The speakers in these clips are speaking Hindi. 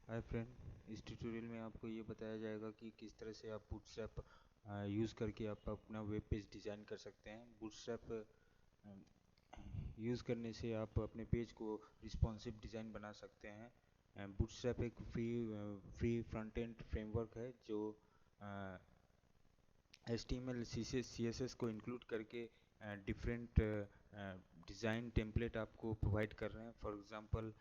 हाय फ्रेंड, इस ट्यूटोरियल में आपको ये बताया जाएगा कि किस तरह से आप बूटस्ट्रैप यूज़ करके आप अपना वेब पेज डिज़ाइन कर सकते हैं। बूटस्ट्रैप यूज़ करने से आप अपने पेज को रिस्पॉन्सिव डिज़ाइन बना सकते हैं। बूटस्ट्रैप एक फ्री फ्रंट एंड फ्रेमवर्क है जो HTML CSS को इंक्लूड करके डिफरेंट डिज़ाइन टेम्पलेट आपको प्रोवाइड कर रहे हैं। फॉर एग्जांपल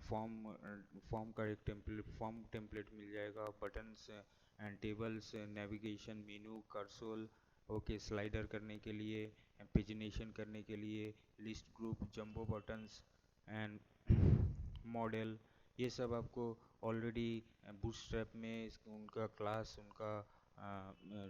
फॉर्म का एक फॉर्म टेम्पलेट मिल जाएगा, buttons and tables, navigation menu, carousel, okay, slider करने के लिए, पेजिनेशन करने के लिए, list group, jumbo buttons and modal, ये सब आपको ऑलरेडी बूटस्ट्रैप में उनका क्लास, उनका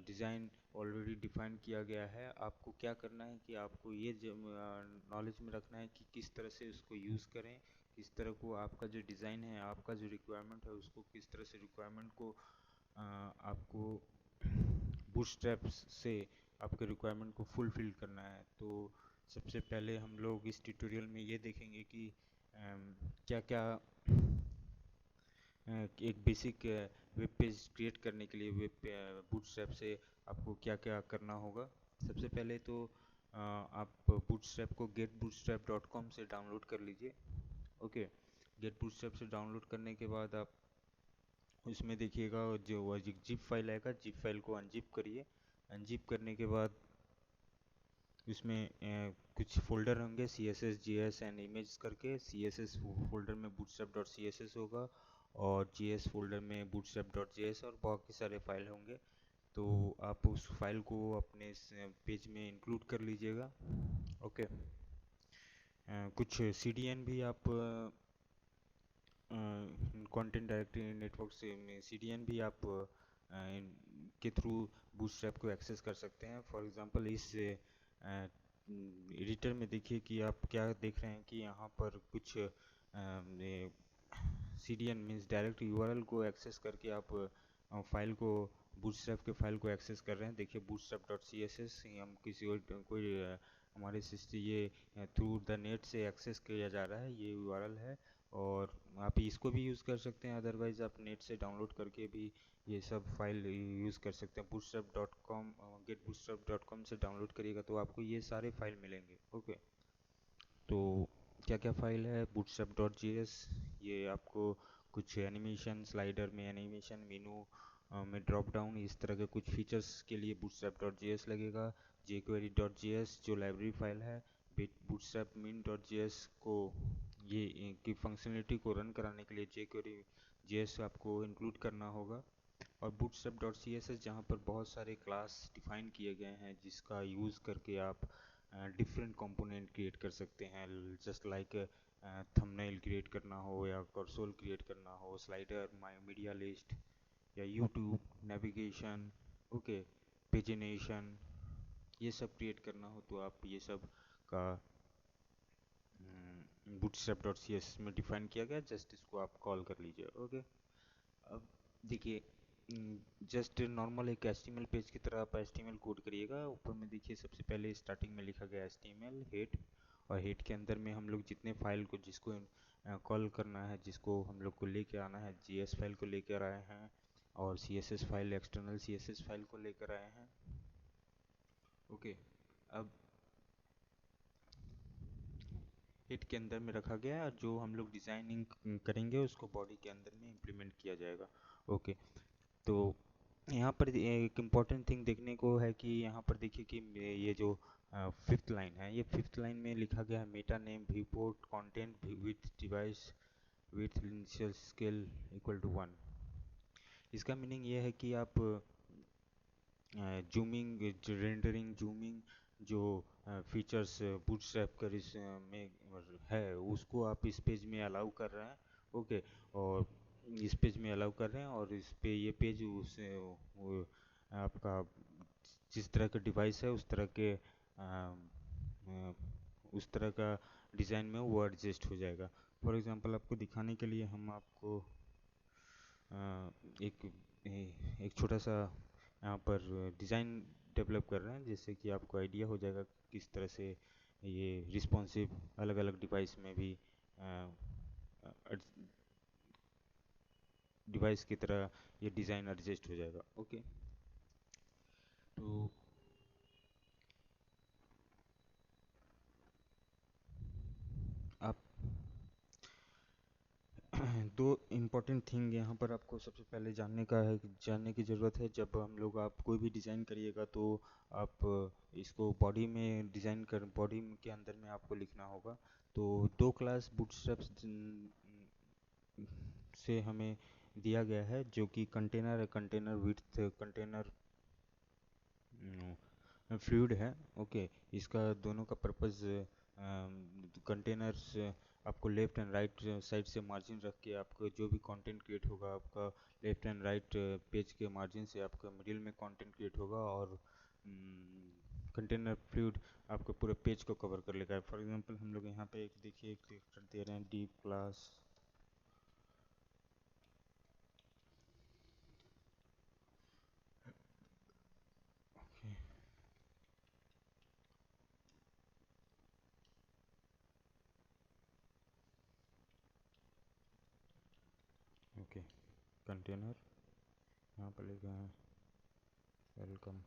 डिज़ाइन ऑलरेडी डिफाइन किया गया है। आपको क्या करना है कि आपको ये नॉलेज में रखना है कि किस तरह से उसको यूज़ करें, किस तरह को आपका जो डिज़ाइन है, आपका जो रिक्वायरमेंट है, उसको किस तरह से रिक्वायरमेंट को आपको बूटस्ट्रैप से आपके रिक्वायरमेंट को फुलफिल करना है। तो सबसे पहले हम लोग इस ट्यूटोरियल में ये देखेंगे कि क्या क्या एक बेसिक वेब पेज क्रिएट करने के लिए वेब बूटस्ट्रैप से आपको क्या क्या करना होगा। सबसे पहले तो आप बूटस्ट्रैप को getbootstrap.com से डाउनलोड कर लीजिए। ओके, गेट बूटस्ट्रैप से डाउनलोड करने के बाद आप उसमें देखिएगा जो वो जिप फाइल आएगा, जिप फाइल को अनजिप करिए। अनजिप करने के बाद उसमें कुछ फोल्डर होंगे, CSS JS एंड इमेज करके। CSS फोल्डर में bootstrap.css होगा और JS फोल्डर में bootstrap.js और बाकी सारे फाइल होंगे। तो आप उस फाइल को अपने पेज में इंक्लूड कर लीजिएगा। ओके, कुछ CDN भी आप कंटेंट डायरेक्टरी नेटवर्क से CDN भी आप के थ्रू बूटस्ट्रैप को एक्सेस कर सकते हैं। फॉर एग्जांपल इस एडिटर में देखिए कि आप क्या देख रहे हैं कि यहाँ पर कुछ CDN मीन्स डायरेक्ट URL को एक्सेस करके आप फाइल को बूटस्ट्रैप के फाइल को एक्सेस कर रहे हैं। देखिए bootstrap.css हम किसी कोई हमारे सिस्टम ये थ्रू द नेट से एक्सेस किया जा रहा है, ये URL है। और आप इसको भी यूज़ कर सकते हैं, अदरवाइज़ आप नेट से डाउनलोड करके भी ये सब फाइल यूज़ कर सकते हैं। bootstrap.com getbootstrap.com से डाउनलोड करिएगा तो आपको ये सारे फाइल मिलेंगे। ओके, तो क्या क्या फाइल है bootstrap.js, ये आपको कुछ एनिमेशन, स्लाइडर में एनिमेशन, मेनू में ड्रॉप डाउन, इस तरह के कुछ फीचर्स के लिए bootstrap.js लगेगा। jQuery.js जो लाइब्रेरी फाइल है, bootstrap min.js को ये की फंक्शनलिटी को रन कराने के लिए jQuery.js आपको इंक्लूड करना होगा। और bootstrap.css जहाँ पर बहुत सारे क्लास डिफाइन किए गए हैं जिसका यूज़ करके आप डिफरेंट कंपोनेंट क्रिएट कर सकते हैं। जस्ट लाइक थंबनेल क्रिएट करना हो या कर्सोल क्रिएट करना हो, स्लाइडर, माई मीडिया लिस्ट या यूट्यूब, नेविगेशन, ओके, पेजिनेशन, ये सब क्रिएट करना हो तो आप ये सब का bootstrap.css में डिफाइन किया गया, जस्ट इसको आप कॉल कर लीजिए। ओके, अब देखिए जस्ट नॉर्मल एक HTML पेज की तरह आप HTML कोड करिएगा। ऊपर में देखिए सबसे पहले स्टार्टिंग में लिखा गया HTML हेड, और हेड के अंदर में हम लोग जितने फाइल को जिसको कॉल करना है, जिसको हम लोग को लेके आना है, JS फाइल को लेकर आए हैं और CSS file, external CSS file को लेकर आए हैं। ओके, अब हेड के अंदर में रखा गया है, जो हम लोग डिज़ाइनिंग करेंगे उसको बॉडी के अंदर में इम्प्लीमेंट किया जाएगा। ओके, तो यहाँ पर एक इम्पॉर्टेंट थिंग देखने को है कि यहाँ पर देखिए कि ये जो फिफ्थ लाइन है, ये फिफ्थ लाइन में लिखा गया है meta name viewport content width device width initial scale equal to 1। इसका मीनिंग ये है कि आप जूमिंग, रेंडरिंग, जूमिंग जो फीचर्स बूटस्ट्रैप कर इस में है उसको आप इस पेज में अलाउ कर रहे हैं। ओके, और इस पेज में अलाउ कर रहे हैं और इस पे ये पेज उस आपका जिस तरह का डिवाइस है उस तरह के उस तरह का डिज़ाइन में वो एडजस्ट हो जाएगा। फॉर एग्जांपल आपको दिखाने के लिए हम आपको एक एक छोटा सा यहाँ पर डिज़ाइन डेवलप कर रहे हैं जिससे कि आपको आइडिया हो जाएगा किस तरह से ये रिस्पॉन्सिव अलग अलग डिवाइस में भी डिवाइस की तरह ये डिज़ाइन एडजस्ट हो जाएगा। ओके, तो आप दो इम्पोर्टेंट थिंग यहाँ पर आपको सबसे पहले जानने की ज़रूरत है। जब हम लोग आप कोई भी डिज़ाइन करिएगा तो आप इसको बॉडी के अंदर में आपको लिखना होगा। तो दो क्लास बूटस्ट्रैप्स से हमें दिया गया है, जो कि कंटेनर विड्थ, कंटेनर फ्लूइड है। ओके, इसका दोनों का पर्पस कंटेनर्स आपको लेफ्ट एंड राइट साइड से मार्जिन रख के आपको जो भी कंटेंट क्रिएट होगा, आपका लेफ्ट एंड राइट पेज के मार्जिन से आपका मिडिल में कंटेंट क्रिएट होगा, और कंटेनर फ्लूइड आपको पूरे पेज को कवर कर लेगा। फॉर एग्जांपल हम लोग यहाँ पे एक देखिए क्लिक कर दे रहे हैं डीप क्लास। ओके, कंटेनर यहाँ पर लिखा है वेलकम।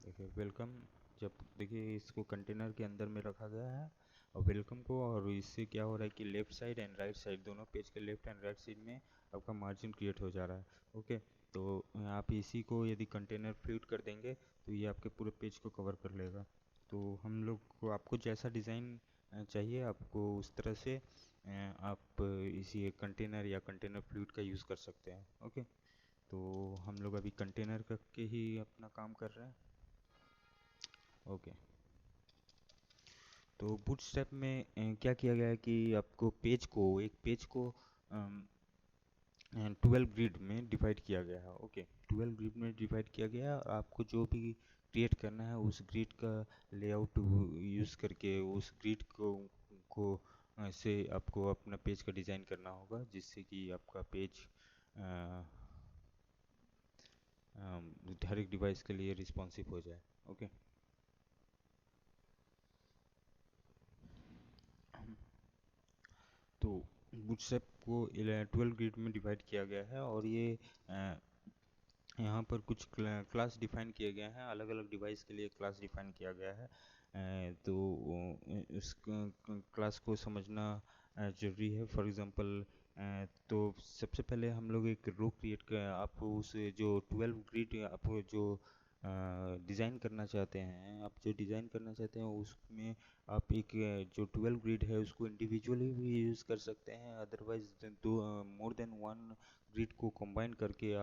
देखिए वेलकम, जब देखिए इसको कंटेनर के अंदर में रखा गया है और वेलकम को, और इससे क्या हो रहा है कि left side and right side दोनों पेज के लेफ्ट एंड राइट साइड में आपका मार्जिन क्रिएट हो जा रहा है। ओके, तो आप इसी को यदि कंटेनर फ्लूइड कर देंगे तो ये आपके पूरे पेज को कवर कर लेगा। तो हम लोग को आपको जैसा डिज़ाइन चाहिए आपको उस तरह से आप इसी कंटेनर या कंटेनर फ्लूइड का यूज़ कर सकते हैं। ओके, तो हम लोग अभी कंटेनर करके ही अपना काम कर रहे हैं। ओके, तो बूटस्ट्रैप में क्या किया गया है कि आपको एक पेज को 12 ग्रिड में डिवाइड किया गया है। ओके, 12 ग्रिड में डिवाइड किया गया है, और आपको जो भी क्रिएट करना है उस ग्रिड का लेआउट यूज़ करके उस ग्रिड से आपको अपना पेज का डिज़ाइन करना होगा, जिससे कि आपका पेज हर एक डिवाइस के लिए रिस्पॉन्सिव हो जाए। ओके, तो बूटस्ट्रैप को 12 ग्रिड में डिवाइड किया गया है, और ये यहाँ पर कुछ क्लास डिफाइन किए गए हैं, अलग अलग डिवाइस के लिए क्लास डिफाइन किया गया है। तो उस क्लास को समझना ज़रूरी है। फॉर एग्जांपल तो सबसे पहले हम लोग एक रो क्रिएट कर, आप उस जो 12 ग्रिड आप जो डिज़ाइन करना चाहते हैं, उसमें आप एक जो 12 ग्रिड है उसको इंडिविजुअली भी यूज़ कर सकते हैं। अदरवाइज दो मोर देन वन ग्रिड को कंबाइन करके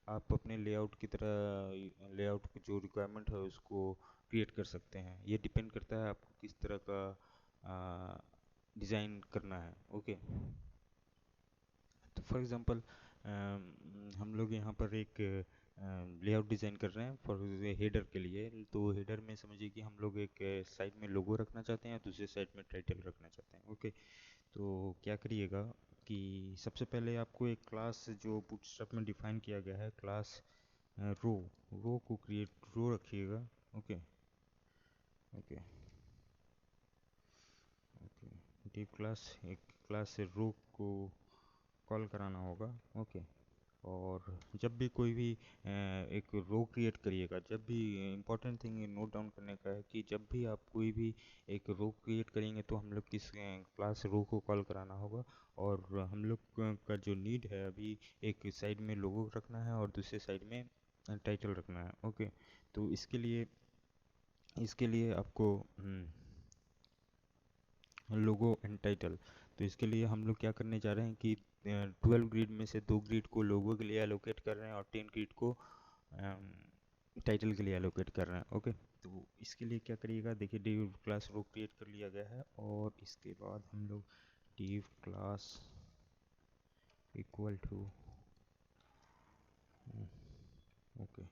आप अपने लेआउट की जो रिक्वायरमेंट है उसको क्रिएट कर सकते हैं। ये डिपेंड करता है आपको किस तरह का डिज़ाइन करना है। ओके, तो फॉर एग्जांपल हम लोग यहाँ पर एक लेआउट डिज़ाइन कर रहे हैं फॉर हेडर के लिए। तो हेडर में समझिए कि हम लोग एक साइड में लोगो रखना चाहते हैं, दूसरे साइड में टाइटल रखना चाहते हैं। ओके, तो क्या करिएगा कि सबसे पहले आपको एक क्लास जो बूटस्ट्रैप में डिफाइन किया गया है, क्लास रो रो रखिएगा। Okay, okay, okay, div class, एक क्लास से रो को कॉल कराना होगा। ओके, और जब भी कोई भी एक रो क्रिएट करिएगा, जब भी इम्पोर्टेंट थिंग नोट डाउन करने का है कि जब भी आप कोई भी एक रो क्रिएट करेंगे तो हम लोग किस क्लास रो को कॉल कराना होगा। और हम लोग का जो नीड है अभी, एक साइड में लोगो रखना है और दूसरे साइड में टाइटल रखना है। ओके, तो इसके लिए आपको लोगो एंड टाइटल, तो इसके लिए हम लोग क्या करने जा रहे हैं कि 12 ग्रिड में से 2 ग्रिड को लोगो के लिए एलोकेट कर रहे हैं और 10 ग्रिड को टाइटल के लिए एलोकेट कर रहे हैं। ओके, तो इसके लिए क्या करिएगा, देखिए डिव क्लास रो क्रिएट कर लिया गया है, और इसके बाद हम लोग div class equal to okay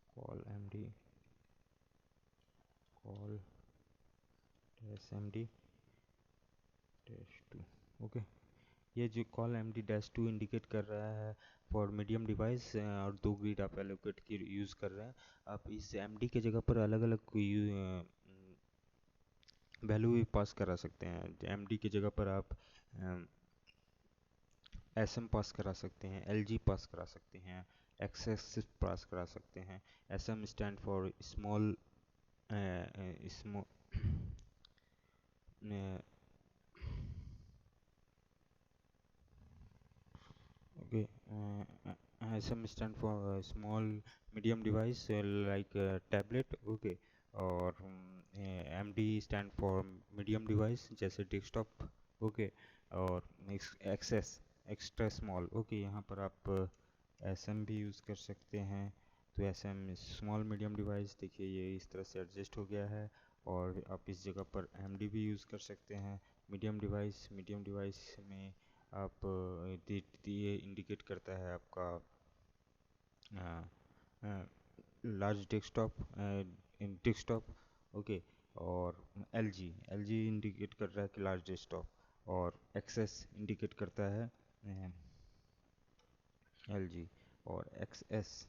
col MD col MD dash two. Okay, ये जो col M D dash two indicate कर रहा है फॉर मीडियम डिवाइस, और 2 ग्रिड आप एलोकेट की यूज़ कर रहे हैं। आप इस एम डी के जगह पर अलग अलग कोई वैल्यू भी पास करा सकते हैं। एमडी की जगह पर आप एसएम पास करा सकते हैं, एलजी पास करा सकते हैं, एक्सएस पास करा सकते हैं। SM stand for small small okay SM stand for small medium device like tablet, okay, और MD stand for medium device जैसे desktop, okay, और XS एक्स्ट्रा स्मॉल, ओके, यहाँ पर आप SM भी यूज़ कर सकते हैं। तो SM स्मॉल मीडियम डिवाइस, देखिए ये इस तरह से एडजस्ट हो गया है। और आप इस जगह पर MD भी यूज़ कर सकते हैं। मीडियम डिवाइस में आप ये इंडिकेट करता है आपका लार्ज डेस्कटॉप, ओके, और एलजी इंडिकेट कर रहा है कि लार्ज डेस्कटॉप, और एक्सेस इंडिकेट करता है एलजी, और एक्सएस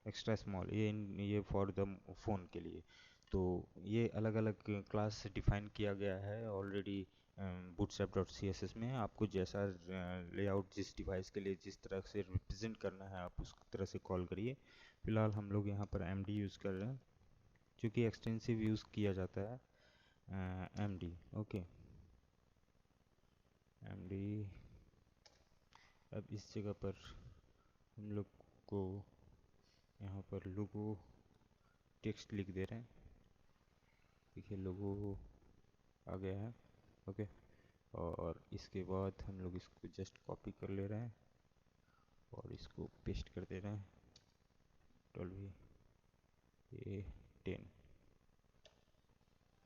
एक्स्ट्रा स्मॉल, ये फॉर द फ़ोन के लिए। तो ये अलग अलग क्लास डिफाइन किया गया है ऑलरेडी bootstrap.css में। आपको जैसा लेआउट जिस डिवाइस के लिए जिस तरह से रिप्रेजेंट करना है आप उस तरह से कॉल करिए। फिलहाल हम लोग यहाँ पर MD यूज़ कर रहे हैं क्योंकि एक्सटेंसिव यूज़ किया जाता है MD, ओके। MD अब इस जगह पर हम लोग को यहाँ पर लोगो टेक्स्ट लिख दे रहे हैं। देखिए लोगो आ गया है, ओके। और इसके बाद हम लोग इसको जस्ट कॉपी कर ले रहे हैं और इसको पेस्ट कर दे रहे हैं। 12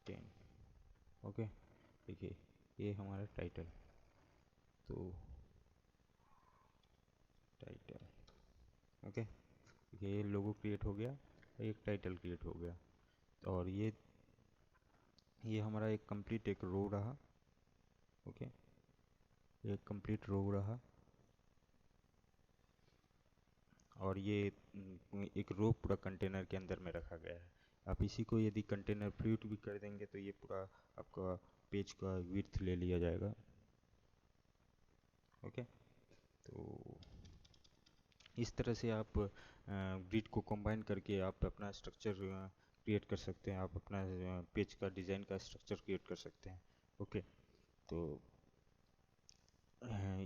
10, ओके। देखिए ये हमारा टाइटल, तो टाइटल, ओके। ये लोगो क्रिएट हो गया, एक टाइटल क्रिएट हो गया, और ये हमारा एक कंप्लीट एक रो रहा, ओके, ये कंप्लीट रो रहा। और ये एक रो पूरा कंटेनर के अंदर में रखा गया है। आप इसी को यदि कंटेनर फ्लूट भी कर देंगे तो ये पूरा आपका पेज का विड्थ ले लिया जाएगा, ओके। तो इस तरह से आप ग्रिड को कंबाइन करके आप अपना स्ट्रक्चर क्रिएट कर सकते हैं, आप अपना पेज का डिज़ाइन का स्ट्रक्चर क्रिएट कर सकते हैं, ओके। तो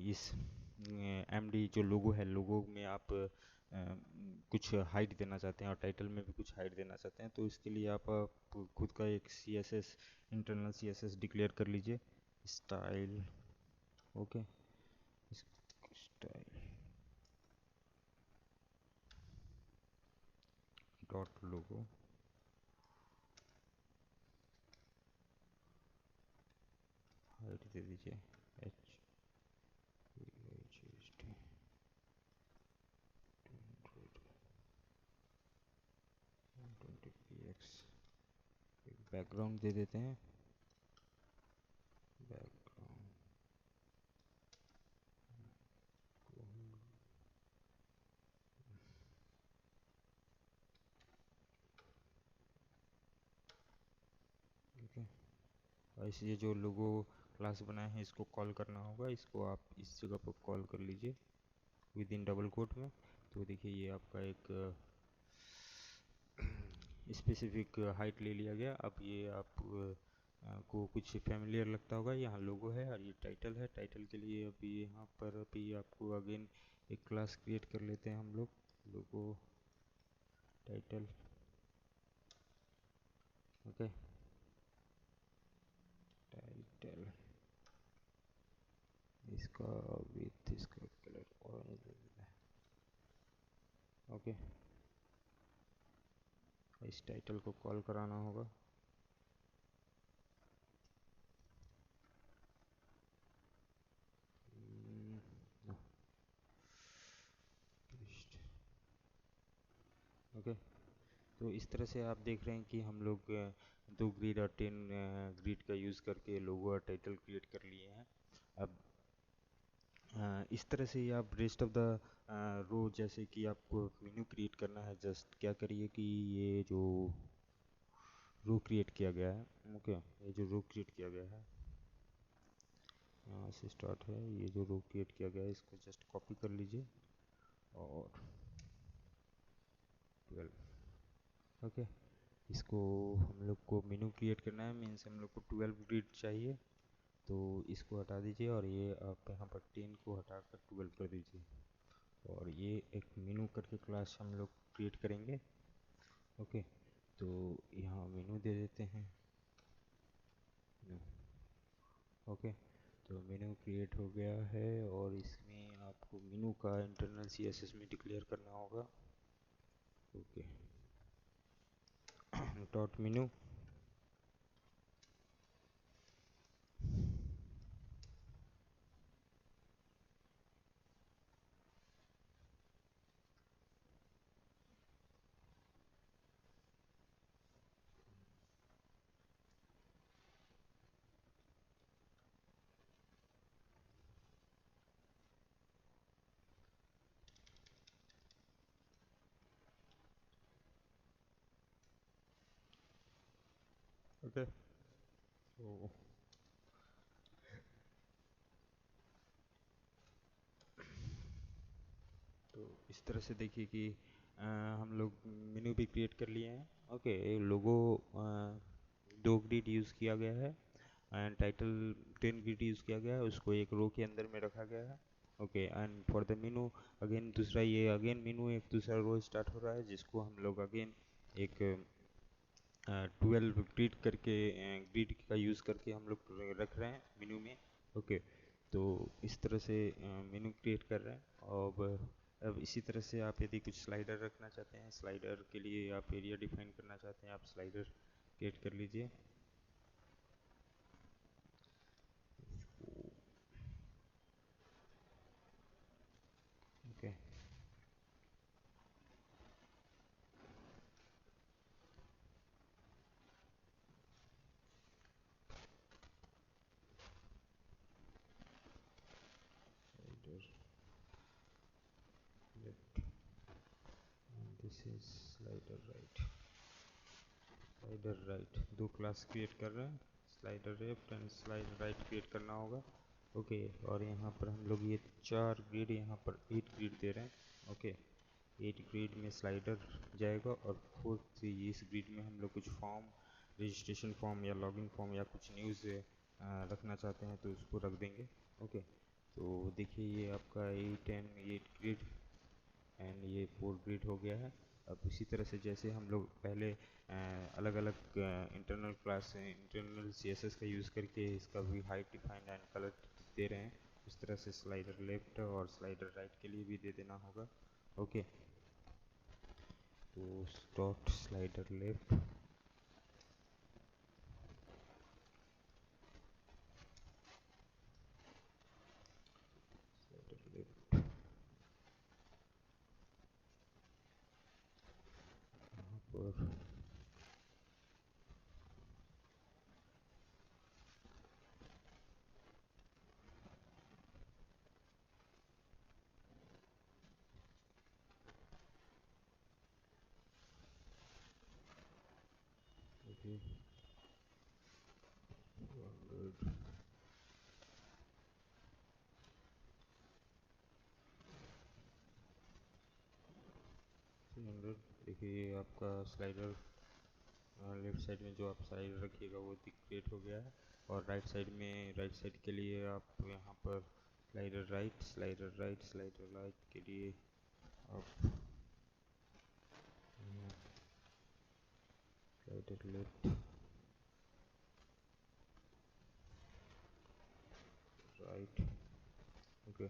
इस MD जो लोगो है, लोगो में आप कुछ हाइट देना चाहते हैं और टाइटल में भी कुछ हाइट देना चाहते हैं, तो इसके लिए आप खुद का एक CSS इंटरनल CSS डिक्लेयर कर लीजिए, स्टाइल, ओके, स्टाइल डॉट लोगो, हाइट दे दीजिए बैकग्राउंड दे देते हैं, बैकग्राउंड और इसलिए जो लोगो क्लास बनाए हैं इसको कॉल करना होगा, इसको आप इस जगह पर कॉल कर लीजिए विद इन डबल कोट में। तो देखिए ये आपका एक स्पेसिफिक हाइट ले लिया गया। अब ये आप को कुछ फैमिलियर लगता होगा, यहाँ लोगो है और ये टाइटल है। टाइटल के लिए अभी यहाँ पर अभी आपको अगेन एक क्लास क्रिएट कर लेते हैं हम लोग, लोगो टाइटल, ओके, टाइटल, इसका विथ इसका कलर ऑरेंज दे देना है, ओके। इस टाइटल को कॉल कराना होगा, ओके। तो इस तरह से आप देख रहे हैं कि हम लोग 2 ग्रिड और 10 ग्रिड का यूज़ करके लोगो और टाइटल क्रिएट कर लिए हैं। अब इस तरह से आप रेस्ट ऑफ द रो, जैसे कि आपको मेन्यू क्रिएट करना है, जस्ट क्या करिए कि ये जो रो क्रिएट किया गया है। ओके, ये जो रो क्रिएट किया गया है यहाँ से स्टार्ट है, ये जो रो क्रिएट किया गया है इसको जस्ट कॉपी कर लीजिए और 12। ओके, इसको हम लोग को मेनू क्रिएट करना है, मीन्स हम लोग को 12 ग्रिड चाहिए, तो इसको हटा दीजिए और ये आप यहाँ पर 10 को हटा कर 12 कर दीजिए और ये एक मेनू करके क्लास हम लोग क्रिएट करेंगे। ओके, तो यहाँ मेनू दे देते हैं। ओके, तो मेनू क्रिएट हो गया है और इसमें आपको मेनू का इंटरनल CSS में डिक्लेयर करना होगा। Okay, dot menu. ओके, तो इस तरह से देखिए कि हम लोग मेनू भी क्रिएट कर लिए हैं। ओके, लोगो 2 ग्रिड यूज़ किया गया है एंड टाइटल 10 ग्रिड यूज़ किया गया है, उसको एक रो के अंदर में रखा गया है। Okay, and for the menu again दूसरा, ये अगेन मेनू एक दूसरा रो स्टार्ट हो रहा है जिसको हम लोग अगेन एक 12 ग्रिड करके ग्रिड का यूज़ करके हम लोग रख रहे हैं मेनू में। ओके, तो इस तरह से मेनू क्रिएट कर रहे हैं। अब इसी तरह से आप यदि कुछ स्लाइडर रखना चाहते हैं, स्लाइडर के लिए आप एरिया डिफाइन करना चाहते हैं, आप स्लाइडर क्रिएट कर लीजिए। Okay, this is slider right. Slider right दो क्लास क्रिएट कर रहे हैं, slider left and slider right create करना होगा। ओके, और यहाँ पर हम लोग ये 4 ग्रिड, यहाँ पर 8 ग्रिड दे रहे हैं। ओके, 8 ग्रिड में स्लाइडर जाएगा और 4th इस ग्रिड में हम लोग कुछ फॉर्म, रजिस्ट्रेशन फॉर्म या लॉगिन फॉर्म या कुछ न्यूज़ रखना चाहते हैं तो उसको रख देंगे। ओके, तो देखिए ये आपका 8 ग्रिड एंड ये 4 ग्रिड हो गया है। अब इसी तरह से जैसे हम लोग पहले अलग अलग इंटरनल क्लास इंटरनल CSS का यूज़ करके इसका भी हाइट डिफाइन एंड कलर दे रहे हैं, उस तरह से स्लाइडर लेफ्ट और स्लाइडर राइट के लिए भी दे देना होगा। ओके, तो dot slider left, slider left यहाँ पर ओके 200 300। देखिए ये आपका स्लाइडर लेफ्ट साइड में जो आप स्लाइडर रखिएगा वो क्रिएट हो गया है और राइट साइड में, राइट साइड के लिए आप यहाँ पर slider right, slider right, slider right के लिए आप slider left right. Okay,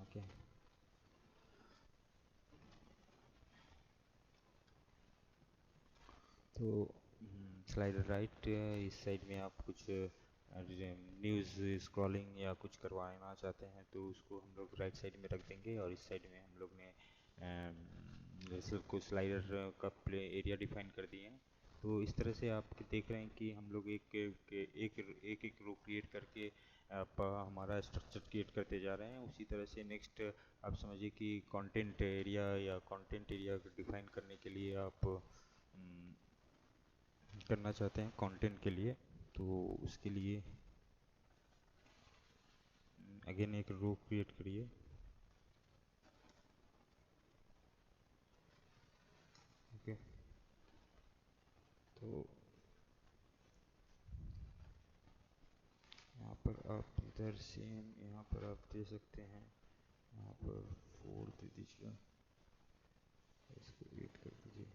okay, तो स्लाइडर राइट, इस साइड में आप कुछ न्यूज़ स्क्रॉलिंग या कुछ करवाना चाहते हैं तो उसको हम लोग राइट साइड में रख देंगे और इस साइड में हम लोग ने जैसे कुछ स्लाइडर का प्ले एरिया डिफाइन कर दिए हैं। तो इस तरह से आप देख रहे हैं कि हम लोग एक एक रो क्रिएट करके आप हमारा स्ट्रक्चर क्रिएट करते जा रहे हैं। उसी तरह से नेक्स्ट आप समझिए कि कंटेंट एरिया या कंटेंट एरिया डिफाइन करने के लिए आप करना चाहते हैं कंटेंट के लिए, तो उसके लिए अगेन एक रो क्रिएट करिए। ओके, तो यहाँ पर आप इधर सेम यहाँ पर आप दे सकते हैं, यहाँ पर 4 दे दीजिए, इसको वेट कर दीजिए।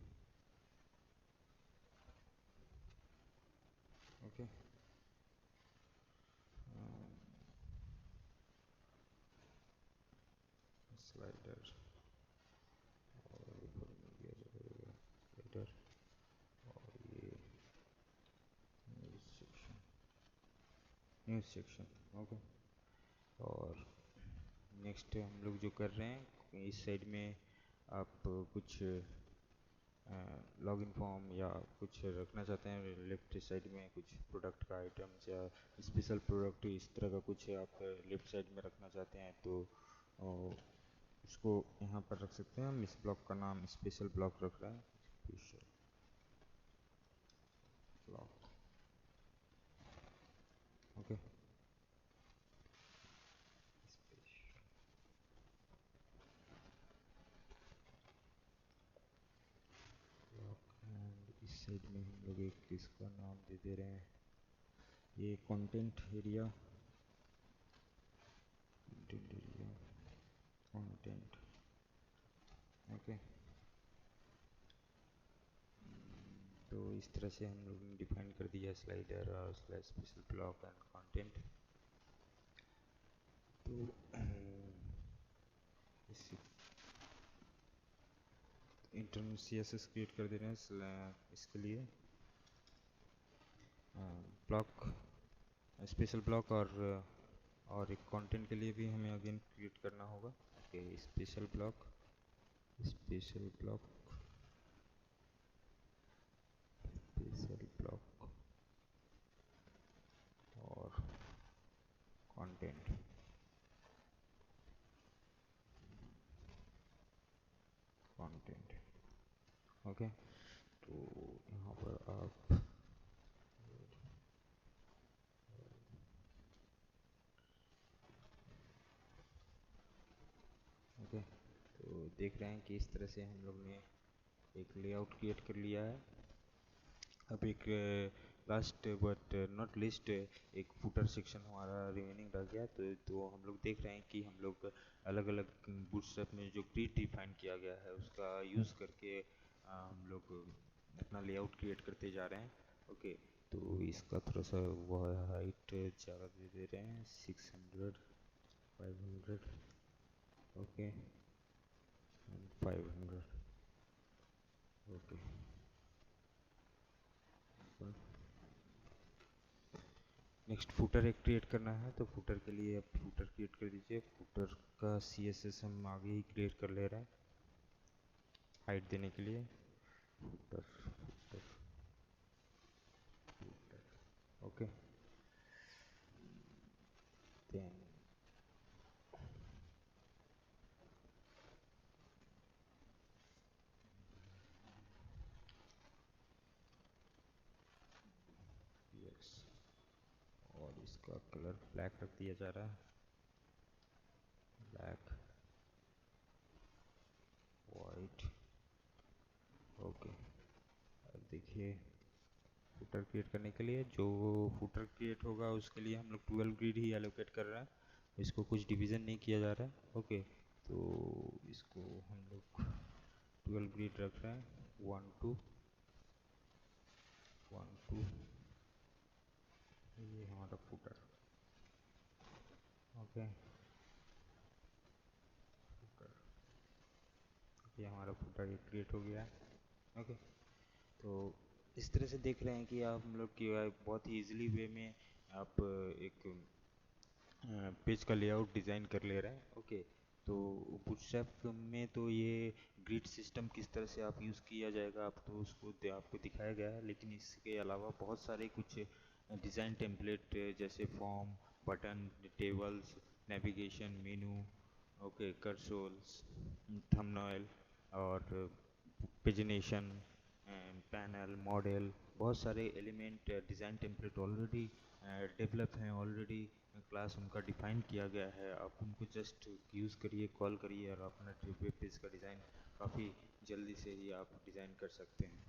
ओके, स्लाइडर और ऊपर में दिया जाएगा स्लाइडर, और ये न्यूज़ सेक्शन। ओके, और नेक्स्ट हम लोग जो कर रहे हैं इस साइड में आप कुछ लॉगिन फॉर्म या कुछ रखना चाहते हैं लेफ्ट साइड में, कुछ प्रोडक्ट का आइटम्स या स्पेशल प्रोडक्ट इस तरह का कुछ आप लेफ्ट साइड में रखना चाहते हैं, तो उसको यहाँ पर रख सकते हैं हम। इस ब्लॉक का नाम स्पेशल ब्लॉक रख रहे हैं, स्पेशल ब्लॉक। ओके, एंड इस साइड में हम लोग एक इसका नाम दे रहे हैं, ये कंटेंट एरिया, कंटेंट। ओके, तो इस तरह से हम लोग ने डिफाइन कर दिया स्लाइडर और स्पेशल ब्लॉक एंड कंटेंट। तो इंटरनल CSS क्रिएट कर दे रहे हैं इसके लिए ब्लॉक, स्पेशल ब्लॉक, और एक कंटेंट के लिए भी हमें अगेन क्रिएट करना होगा। Okay, special block, special block, special block और कंटेंट। कंटेंट। ओके, तो यहाँ पर आप ओके, तो देख रहे हैं कि इस तरह से हम लोग ने एक लेआउट क्रिएट कर लिया है। अब एक लास्ट बट नॉट लिस्ट एक फुटर सेक्शन हमारा रिमेनिंग रह गया। तो हम लोग देख रहे हैं कि हम लोग अलग अलग बूटस्ट्रैप में जो ग्रिड डिफाइन किया गया है उसका यूज़ करके हम लोग अपना लेआउट क्रिएट करते जा रहे हैं। ओके, तो इसका थोड़ा सा वो हाइट ज़्यादा दे रहे हैं, 600, 500, ओके, 500। ओके, नेक्स्ट फुटर एक क्रिएट करना है, तो फुटर के लिए आप फुटर क्रिएट कर दीजिए। फुटर का CSS हम आगे ही क्रिएट कर ले रहे हैं हाइट देने के लिए। Footer, footer, footer. Okay, then yes, और इसका कलर ब्लैक रख दिया जा रहा है, ब्लैक, वाइट। ओके, अब देखिए फुटर क्रिएट करने के लिए जो फुटर क्रिएट होगा उसके लिए हम लोग 12 ग्रिड ही एलोकेट कर रहे हैं, इसको कुछ डिवीज़न नहीं किया जा रहा है। ओके, तो इसको हम लोग 12 ग्रिड रख रहे हैं, 1 2 1 2। ये हमारा फुटर। ओके, फुटर, ये हमारा फुटर ये क्रिएट हो गया है। ओके, तो इस तरह से देख रहे हैं कि आप हम लोग की बहुत ही ईजिली वे में आप एक पेज का लेआउट डिज़ाइन कर ले रहे हैं। ओके, तो बूटस्ट्रैप में तो ये ग्रिड सिस्टम किस तरह से आप यूज़ किया जाएगा आप तो उसको आपको दिखाया गया है, लेकिन इसके अलावा बहुत सारे कुछ डिज़ाइन टेम्पलेट जैसे form button, tables, navigation, menu, okay, carousels, thumbnail और पेजिनेशन, पैनल, मॉडल, बहुत सारे element design template already develop हैं, ऑलरेडी क्लास उनका डिफाइन किया गया है। आप उनको जस्ट यूज़ करिए, कॉल करिए और अपना वेब पेज का डिज़ाइन काफ़ी जल्दी से ही आप डिज़ाइन कर सकते हैं।